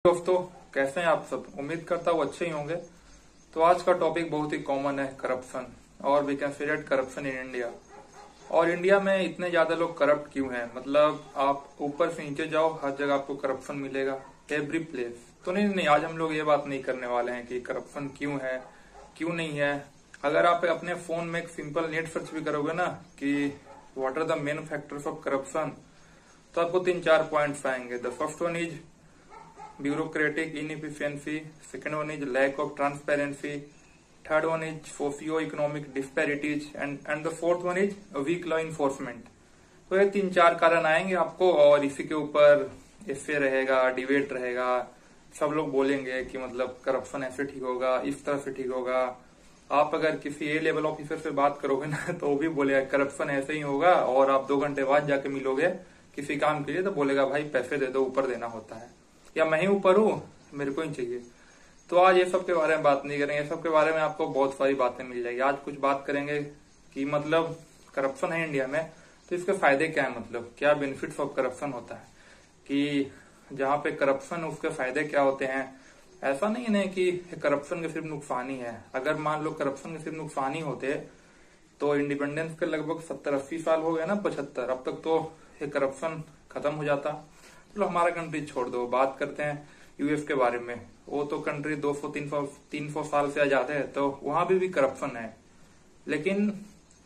दोस्तों, कैसे हैं आप सब। उम्मीद करता हूँ अच्छे ही होंगे। तो आज का टॉपिक बहुत ही कॉमन है, करप्शन, और we can say corruption in India. और इंडिया में इतने ज्यादा लोग करप्ट क्यों हैं? मतलब आप ऊपर से नीचे जाओ, हर जगह आपको करप्शन मिलेगा, एवरी प्लेस। तो नहीं, आज हम लोग ये बात नहीं करने वाले हैं कि करप्शन क्यों है, क्यों नहीं है। अगर आप अपने फोन में एक सिंपल नेट सर्च भी करोगे ना कि what are the main factors of corruption, तो आपको 3-4 पॉइंट्स आएंगे। The first one is bureaucratic inefficiency, second one is lack of transparency, third one is socio-economic disparities, and the fourth one is weak law enforcement। तो ये 3-4 कारण आएंगे आपको, और इसी के ऊपर एसे रहेगा, डिबेट रहेगा। सब लोग बोलेंगे कि मतलब करप्शन ऐसे ठीक होगा, इस तरह से ठीक होगा। आप अगर किसी ए लेवल ऑफिसर से बात करोगे ना, तो वो भी बोलेगा करप्शन ऐसे ही होगा, और आप 2 घंटे बाद जाके मिलोगे किसी काम के लिए तो बोलेगा भाई पैसे दे दो, ऊपर देना होता है, या मैं ही ऊपर हूं, मेरे को ही चाहिए। तो आज ये सब के बारे में बात नहीं करेंगे। ये सब के बारे में आपको बहुत सारी बातें मिल जाएगी। आज कुछ बात करेंगे कि मतलब करप्शन है इंडिया में, तो इसके फायदे क्या है, मतलब क्या बेनिफिट्स ऑफ करप्शन होता है, कि जहां पे करप्शन उसके फायदे क्या होते हैं। ऐसा नहीं है कि करप्शन के सिर्फ नुकसान ही है। अगर मान लो करप्शन के सिर्फ नुकसान ही होते तो इंडिपेंडेंस के लगभग 70-80 साल हो गए ना, 75, अब तक तो ये करप्शन खत्म हो जाता। चलो हमारा कंट्री छोड़ दो, बात करते हैं यूएस के बारे में। वो तो कंट्री 200-300 साल से आजाद है, तो वहां भी करप्शन है। लेकिन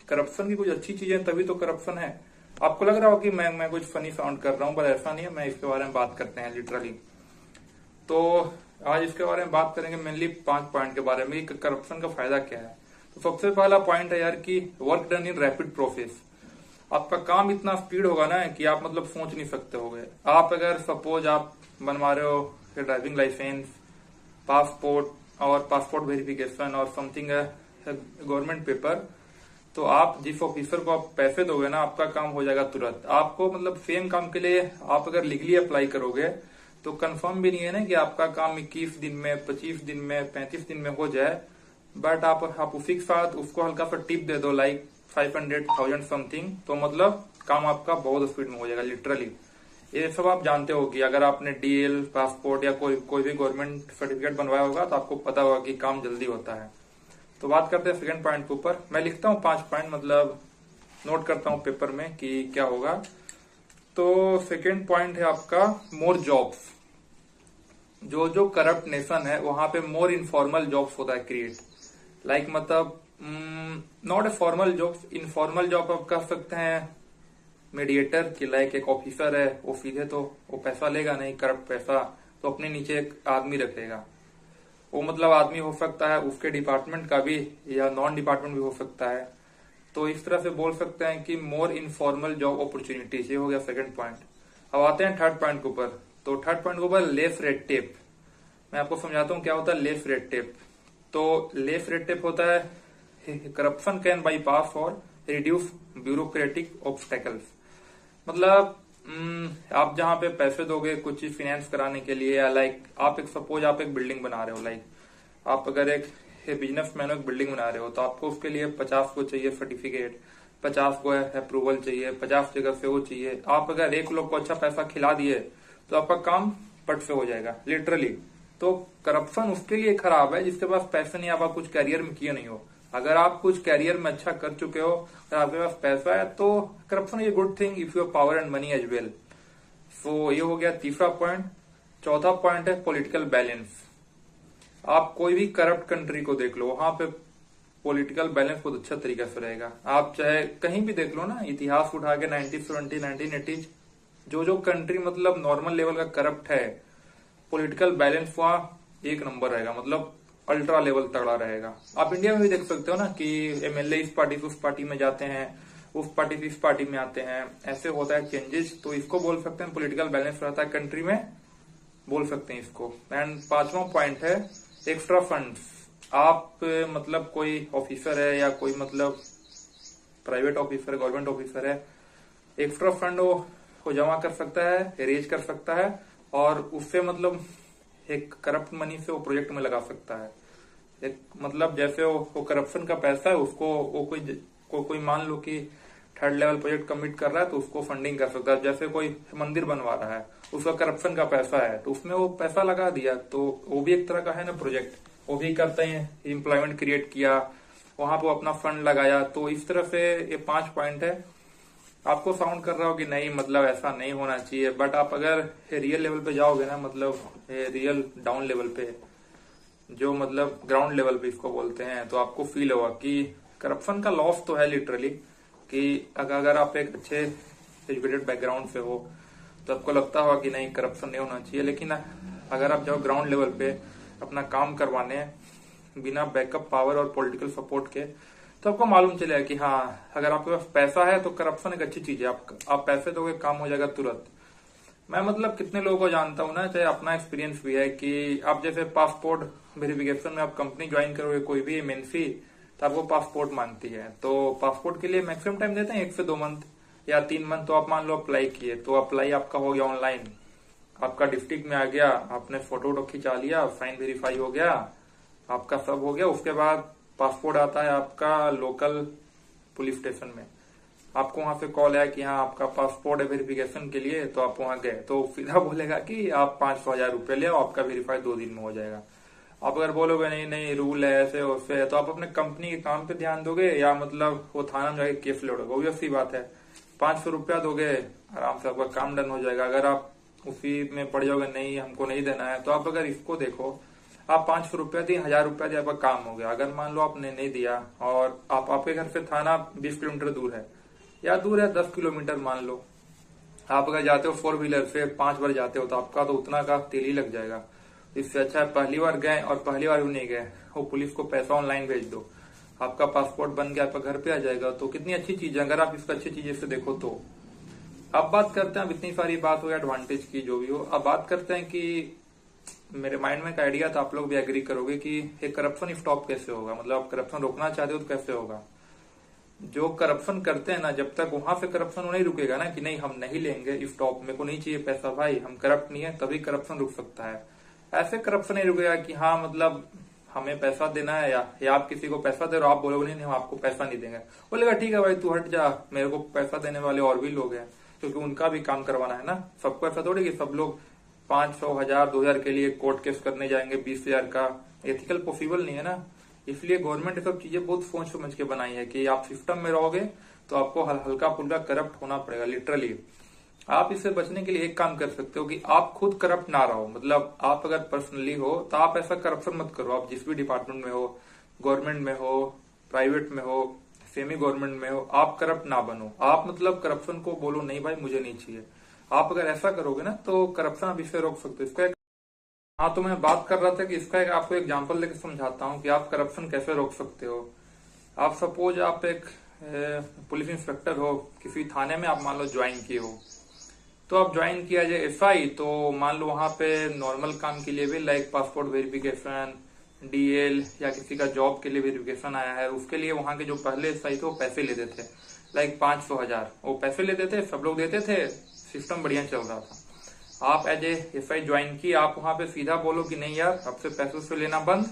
करप्शन की कुछ अच्छी चीजें, तभी तो करप्शन है। आपको लग रहा हो कि मैं कुछ फनी साउंड कर रहा हूं, पर ऐसा नहीं है। मैं इसके बारे में बात करते हैं लिटरली। तो आज इसके बारे में बात करेंगे मेनली 5 पॉइंट के बारे में कि करप्शन का फायदा क्या है। तो सबसे पहला पॉइंट है यार कि work done in rapid process. आपका काम इतना स्पीड होगा ना कि आप मतलब सोच नहीं सकते होगे। आप अगर सपोज आप बनवा रहे हो ड्राइविंग लाइसेंस, पासपोर्ट और पासपोर्ट वेरिफिकेशन और समथिंग गवर्नमेंट पेपर, तो आप जिस ऑफिसर को आप पैसे दोगे ना, आपका काम हो जाएगा तुरंत। आपको मतलब सेम काम के लिए आप अगर लीगली अप्लाई करोगे तो कंफर्म भी नहीं है ना कि आपका काम 21 दिन में, 25 दिन में, 35 दिन में हो जाए। बट आप उसी के साथ उसको हल्का सा टिप दे दो, लाइक 500,000 समथिंग, तो मतलब काम आपका बहुत स्पीड में हो जाएगा लिटरली। ये सब आप जानते हो कि अगर आपने डीएल, पासपोर्ट या कोई भी गवर्नमेंट सर्टिफिकेट बनवाया होगा तो आपको पता होगा कि काम जल्दी होता है। तो बात करते हैं सेकंड पॉइंट के ऊपर। मैं लिखता हूँ 5 पॉइंट, मतलब नोट करता हूँ पेपर में कि क्या होगा। तो सेकंड पॉइंट है आपका मोर जॉब्स। जो करप्ट नेशन है वहां पे मोर इनफॉर्मल जॉब्स होता है क्रिएट, लाइक मतलब not a formal jobs, informal job आप कर सकते हैं मीडिएटर की। लाइक एक ऑफिसर है, वो सीधे तो वो पैसा लेगा नहीं, करप्ट पैसा, तो अपने नीचे एक आदमी रखेगा। वो मतलब आदमी हो सकता है उसके डिपार्टमेंट का भी, या नॉन डिपार्टमेंट भी हो सकता है। तो इस तरह से बोल सकते हैं कि मोर इनफॉर्मल जॉब अपॉर्चुनिटीज। ये हो गया सेकंड पॉइंट। अब आते हैं थर्ड पॉइंट के ऊपर। तो थर्ड पॉइंट के ऊपर लेस रेड टेप। मैं आपको समझाता हूँ क्या होता है लेस रेड टेप। तो लेस रेड टेप होता है करप्शन कैन बाईपास और रिड्यूस ब्यूरोक्रेटिक ऑब्स्टेकल्स। मतलब आप जहां पे पैसे दोगे कुछ चीज फाइनेंस कराने के लिए, या लाइक आप एक सपोज आप एक बिल्डिंग बना रहे हो, लाइक आप अगर एक बिजनेसमैन एक बिल्डिंग बना रहे हो, तो आपको उसके लिए 50 को चाहिए सर्टिफिकेट, 50 को अप्रूवल चाहिए, 50 जगह से वो चाहिए। आप अगर एक लोग को अच्छा पैसा खिला दिए तो आपका काम पट से हो जाएगा लिटरली। तो करप्शन उसके लिए खराब है जिसके पास पैसे नहीं, आप कुछ कैरियर में किए नहीं हो। अगर आप कुछ कैरियर में अच्छा कर चुके हो और आपके पास पैसा है, तो corruption is good thing if you have power and money as well. So ये हो गया तीसरा पॉइंट। चौथा पॉइंट है पॉलिटिकल बैलेंस। आप कोई भी करप्ट कंट्री को देख लो, वहां पे पॉलिटिकल बैलेंस बहुत अच्छा तरीके से रहेगा। आप चाहे कहीं भी देख लो ना, इतिहास उठा के 1970, 1980, जो कंट्री मतलब नॉर्मल लेवल का करप्ट है, पॉलिटिकल बैलेंस वहां एक नंबर रहेगा, मतलब अल्ट्रा लेवल तगड़ा रहेगा। आप इंडिया में भी देख सकते हो ना कि एमएलए इस पार्टी से उस पार्टी में जाते हैं, उस पार्टी से इस पार्टी में आते हैं, ऐसे होता है चेंजेस। तो इसको बोल सकते हैं पॉलिटिकल बैलेंस रहता है कंट्री में, बोल सकते हैं इसको। एंड पांचवा पॉइंट है एक्स्ट्रा फंड्स। आप मतलब कोई ऑफिसर है या कोई मतलब प्राइवेट ऑफिसर, गवर्नमेंट ऑफिसर है, एक्स्ट्रा फंड वो जमा कर सकता है, रेज कर सकता है, और उससे मतलब एक करप्ट मनी से वो प्रोजेक्ट में लगा सकता है। एक मतलब जैसे वो करप्शन का पैसा है उसको वो कोई मान लो कि थर्ड लेवल प्रोजेक्ट कमिट कर रहा है तो उसको फंडिंग कर सकता है। जैसे कोई मंदिर बनवा रहा है, उसका करप्शन का पैसा है तो उसमें वो पैसा लगा दिया, तो वो भी एक तरह का है ना प्रोजेक्ट, वो भी करते हैं। एम्प्लॉयमेंट क्रिएट किया, वहां पर अपना फंड लगाया। तो इस तरह से ये 5 पॉइंट है। आपको साउंड कर रहा हो कि नहीं मतलब ऐसा नहीं होना चाहिए, बट आप अगर रियल लेवल पे जाओगे ना, मतलब रियल डाउन लेवल पे, जो मतलब ग्राउंड लेवल पे इसको बोलते हैं, तो आपको फील होगा कि करप्शन का लॉस तो है लिटरली। कि अगर आप एक अच्छे एजुकेटेड बैकग्राउंड से हो तो आपको लगता होगा कि नहीं करप्शन नहीं होना चाहिए, लेकिन अगर आप जाओ ग्राउंड लेवल पे अपना काम करवाने बिना बैकअप पावर और पॉलिटिकल सपोर्ट के, तो आपको मालूम चलेगा कि हाँ अगर आपके पास पैसा है तो करप्शन एक अच्छी चीज है। आप पैसे दोगे काम हो जाएगा तुरंत। मैं मतलब कितने लोगों को जानता हूँ ना, चाहे अपना एक्सपीरियंस भी है कि आप जैसे पासपोर्ट वेरिफिकेशन में आप कंपनी ज्वाइन करोगे कोई भी एमएनसी, तो आपको पासपोर्ट मांगती है। तो पासपोर्ट के लिए मैक्सिमम टाइम देते हैं 1 से 2 मंथ या 3 मंथ। तो आप मान लो अप्लाई किए, तो अप्लाई आपका हो गया ऑनलाइन, आपका डिस्ट्रिक्ट में आ गया, आपने फोटो वोटो खिंचा लिया, साइन वेरीफाई हो गया, आपका सब हो गया। उसके बाद पासपोर्ट आता है आपका लोकल पुलिस स्टेशन में, आपको वहां से कॉल आया कि हाँ आपका पासपोर्ट है वेरिफिकेशन के लिए। तो आप वहां गए तो सीधा बोलेगा कि आप 500,000 रुपये ले आओ, आपका वेरीफाई 2 दिन में हो जाएगा। आप अगर बोलोगे नहीं नहीं रूल है ऐसे वैसे है, तो आप अपने कंपनी के काम पे ध्यान दोगे या मतलब वो थाना में जाके केस लड़ोगे? वो भी अच्छी बात है। 500 रुपया दोगे, आराम से आपका काम डन हो जाएगा। अगर आप उसी में पड़ जाओगे नहीं हमको नहीं देना है, तो आप अगर इसको देखो, आप 500 रुपया दिए, 1000 रुपया दिया, आपका काम हो गया। अगर मान लो आपने नहीं दिया और आपके घर से थाना 20 किलोमीटर दूर है या दूर है 10 किलोमीटर मान लो, आप अगर जाते हो 4 व्हीलर से 5 बार जाते हो तो आपका तो उतना का तेल ही लग जाएगा। इससे अच्छा है पहली बार गए और पहली बार भी नहीं गए, वो पुलिस को पैसा ऑनलाइन भेज दो, आपका पासपोर्ट बन गया, आपका घर पे आ जाएगा। तो कितनी अच्छी चीज है अगर आप इसको अच्छी चीजें से देखो तो। अब बात करते हैं, अब इतनी सारी बात हो एडवांटेज की जो भी हो, अब बात करते हैं कि मेरे माइंड में एक आइडिया था, आप लोग भी एग्री करोगे कि ये करप्शन स्टॉप कैसे होगा। मतलब आप करप्शन रोकना चाहते हो तो कैसे होगा? जो करप्शन करते हैं ना, जब तक वहां से करप्शन नहीं रुकेगा ना कि नहीं हम नहीं लेंगे स्टॉप, मेरे को नहीं चाहिए पैसा भाई, हम करप्ट नहीं है, तभी करप्शन रुक सकता है। ऐसे करप्शन नहीं रुकेगा कि हाँ मतलब हमें पैसा देना है या आप किसी को पैसा दे रहे हो, आप बोलोगे नहीं हम आपको पैसा नहीं देंगे, बोलेगा ठीक है भाई तू हट जा, मेरे को पैसा देने वाले और भी लोग हैं, क्योंकि उनका भी काम करवाना है ना। सबको ऐसा थोड़ी कि सब लोग 500, 1000, 2000 के लिए कोर्ट केस करने जाएंगे 20,000 का, एथिकल पॉसिबल नहीं है ना। इसलिए गवर्नमेंट ये सब चीजें बहुत सोच समझ के बनाई है कि आप सिस्टम में रहोगे तो आपको हल्का फुल्का करप्ट होना पड़ेगा लिटरली। आप इससे बचने के लिए एक काम कर सकते हो कि आप खुद करप्ट ना रहो। मतलब आप अगर पर्सनली हो तो आप ऐसा करप्शन मत करो। आप जिस भी डिपार्टमेंट में हो, गवर्नमेंट में हो, प्राइवेट में हो, सेमी गवर्नमेंट में हो, आप करप्ट ना बनो। आप मतलब करप्शन को बोलो नहीं भाई मुझे नहीं चाहिए। आप अगर ऐसा करोगे ना तो करप्शन आप इससे रोक सकते हो। इसका हाँ तो मैं बात कर रहा था कि इसका एक आपको एग्जांपल लेके समझाता हूँ कि आप करप्शन कैसे रोक सकते हो। आप सपोज आप एक पुलिस इंस्पेक्टर हो, किसी थाने में आप मान लो ज्वाइन किए हो, तो आप ज्वाइन किया जाए एसआई, तो मान लो वहां पे नॉर्मल काम के लिए भी लाइक पासपोर्ट वेरिफिकेशन, डीएल या किसी का जॉब के लिए वेरिफिकेशन आया है, उसके लिए वहां के जो पहले एसआई थे वो पैसे लेते थे लाइक 500, 1000 वो पैसे लेते थे, सब लोग देते थे, सिस्टम बढ़िया चल रहा था। आप एज एसआई ज्वाइन की, आप वहां पे सीधा बोलो कि नहीं यार अब से पैसों से लेना बंद,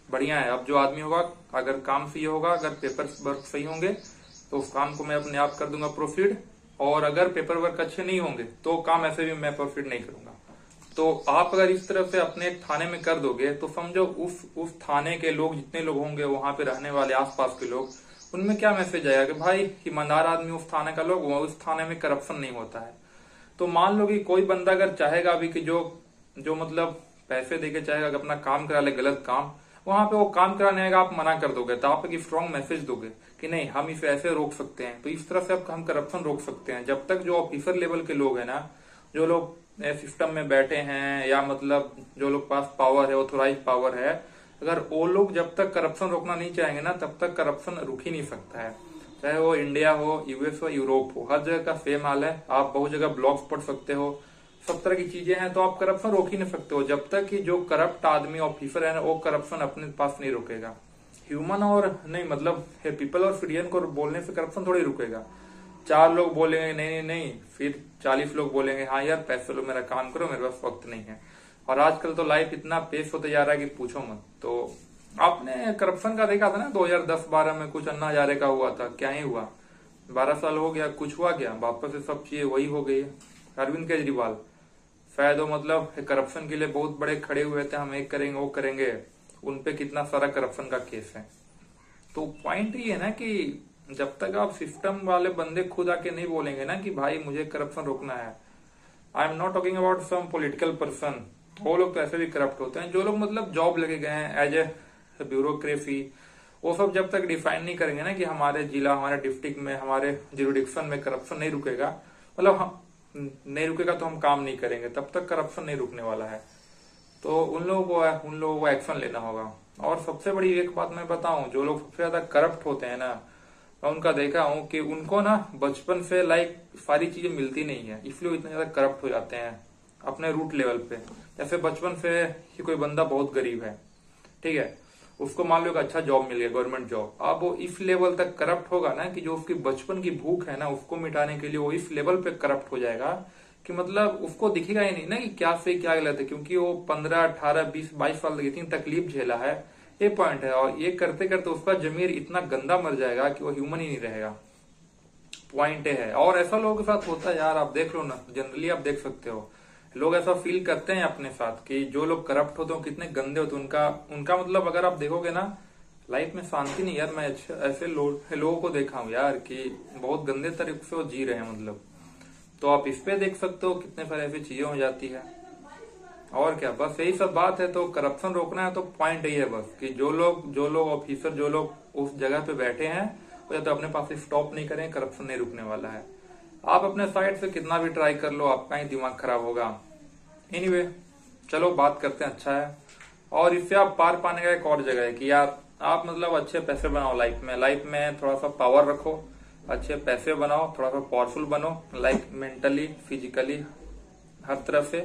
बढ़िया है। अब जो आदमी होगा अगर काम सही होगा, अगर पेपर वर्क सही होंगे तो उस काम को मैं अपने आप कर दूंगा प्रोसीड, और अगर पेपर वर्क अच्छे नहीं होंगे तो काम ऐसे भी मैं प्रोसीड नहीं करूंगा। तो आप अगर इस तरह से अपने थाने में कर दोगे तो समझो उस थाने के लोग जितने लोग होंगे, वहां पे रहने वाले आसपास के लोग, उनमें क्या मैसेज आएगा कि भाई ईमानदार आदमी उस थाने का लोग, उस थाने में करप्शन नहीं होता है। तो मान लो कि कोई बंदा अगर चाहेगा अभी कि जो मतलब पैसे देके चाहेगा कि अपना काम करा ले गलत काम, वहां पे वो काम कराने आएगा, आप मना कर दोगे, तो आप एक स्ट्रॉन्ग मैसेज दोगे कि नहीं हम इसे ऐसे रोक सकते हैं। तो इस तरह से हम करप्शन रोक सकते हैं। जब तक जो ऑफिसर लेवल के लोग हैं ना, जो लोग सिस्टम में बैठे हैं या मतलब जो लोग पास पावर है, ऑथोराइज पावर है, अगर वो लोग जब तक करप्शन रोकना नहीं चाहेंगे ना, तब तक करप्शन रुक ही नहीं सकता है। चाहे वो इंडिया हो, यूएस हो, यूरोप हो, हर जगह का सेम हाल है। आप बहुत जगह ब्लॉग्स पढ़ सकते हो, सब तरह की चीजें हैं, तो आप करप्शन रोक ही नहीं सकते हो जब तक कि जो करप्ट आदमी ऑफिसर है ना वो करप्शन अपने पास नहीं रोकेगा। ह्यूमन और नहीं मतलब पीपल और सिटीजन को बोलने से करप्शन थोड़ी रुकेगा। 4 लोग बोलेंगे नहीं नहीं नहीं, फिर 40 लोग बोलेंगे हाँ यार पैसे लो, मेरा काम करो, मेरे पास वक्त नहीं है। और आजकल तो लाइफ इतना पेश होते जा रहा है कि पूछो मत। तो आपने करप्शन का देखा था ना 2010-12 में कुछ अन्ना हजारे का हुआ था, क्या ही हुआ, 12 साल हो गया, कुछ हुआ क्या? वापस से सब चीजें वही हो गई है। अरविंद केजरीवाल शायद वो मतलब करप्शन के लिए बहुत बड़े खड़े हुए थे, हम एक करेंगे वो करेंगे, उनपे कितना सारा करप्शन का केस है। तो पॉइंट ये है ना कि जब तक आप सिस्टम वाले बंदे खुद आके नहीं बोलेंगे ना कि भाई मुझे करप्शन रोकना है। I am not talking about some political person, वो लोग तो ऐसे भी करप्ट होते हैं। जो लोग मतलब जॉब लगे गए हैं एज ए ब्यूरोक्रेसी, वो सब जब तक डिफाइन नहीं करेंगे ना कि हमारे जिला, हमारे डिस्ट्रिक्ट में, हमारे जुरिडिक्शन में करप्शन नहीं रुकेगा, मतलब हम नहीं रुकेगा तो हम काम नहीं करेंगे, तब तक करप्शन नहीं रुकने वाला है। तो उन लोगों को एक्शन लेना होगा। और सबसे बड़ी एक बात मैं बताऊं, जो लोग सबसे ज्यादा करप्ट होते हैं ना, मैं उनका देखा हूं कि उनको ना बचपन से लाइक सारी चीजें मिलती नहीं है, इसलिए वो इतने ज्यादा करप्ट हो जाते हैं अपने रूट लेवल पे। जैसे बचपन से ही कोई बंदा बहुत गरीब है, ठीक है, उसको मान लो एक अच्छा जॉब मिल गया, गवर्नमेंट जॉब, अब वो इस लेवल तक करप्ट होगा ना कि जो उसकी बचपन की भूख है ना उसको मिटाने के लिए वो इस लेवल पे करप्ट हो जाएगा कि मतलब उसको दिखेगा ही नहीं ना कि क्या सही क्या गलत है, क्योंकि वो 15, 18, 20, 22 साल तक इतनी तकलीफ झेला है। ये पॉइंट है। और ये करते करते उसका जमीर इतना गंदा मर जाएगा कि वो ह्यूमन ही नहीं रहेगा। पॉइंट है। और ऐसा लोगों के साथ होता है यार, आप देख लो ना, जनरली आप देख सकते हो, लोग ऐसा फील करते हैं अपने साथ कि जो लोग करप्ट होते हैं कितने गंदे होते हैं। उनका मतलब अगर आप देखोगे ना, लाइफ में शांति नहीं यार। मैं ऐसे लोगों को देखा हूँ यार कि बहुत गंदे तरीके से वो जी रहे हैं मतलब। तो आप इस पे देख सकते हो कितने सारे ऐसी चीजें हो जाती है। और क्या, बस यही सब बात है। तो करप्शन रोकना है तो पॉइंट यही है बस कि जो लोग ऑफिसर, जो लोग उस जगह पे बैठे हैं, वो या तो अपने पास स्टॉप नहीं करें, करप्शन नहीं रुकने वाला है। आप अपने साइड से कितना भी ट्राई कर लो, आपका ही दिमाग खराब होगा। एनीवे, चलो बात करते हैं। अच्छा है। और इससे आप पार पाने का एक और जगह है कि यार आप मतलब अच्छे पैसे बनाओ लाइफ में थोड़ा सा पावर रखो, अच्छे पैसे बनाओ, थोड़ा सा पावरफुल बनो, लाइक मेंटली, फिजिकली, हर तरफ से।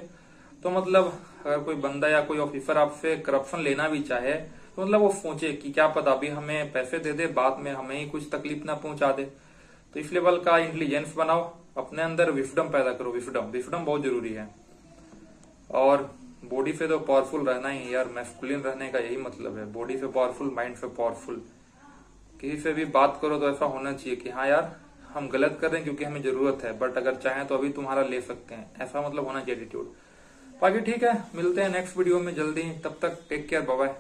तो मतलब अगर कोई बंदा या कोई ऑफिसर आपसे करप्शन लेना भी चाहे तो मतलब वो सोचे कि क्या पता अभी हमें पैसे दे दे, बाद में हमें ही कुछ तकलीफ ना पहुंचा दे। तो इस लेवल का इंटेलिजेंस बनाओ, अपने अंदर विफडम पैदा करो। विफडम बहुत जरूरी है। और बॉडी से तो पावरफुल रहना ही यार, मैस्कुलिन रहने का यही मतलब है। बॉडी से पावरफुल, माइंड से पावरफुल। किसी से भी बात करो तो ऐसा होना चाहिए कि हाँ यार हम गलत कर रहे हैं क्योंकि हमें जरूरत है, बट अगर चाहें तो अभी तुम्हारा ले सकते हैं, ऐसा मतलब होना चाहिए एटीट्यूड। बाकी ठीक है, मिलते हैं नेक्स्ट वीडियो में जल्दी। तब तक टेक केयर, बाय बाय।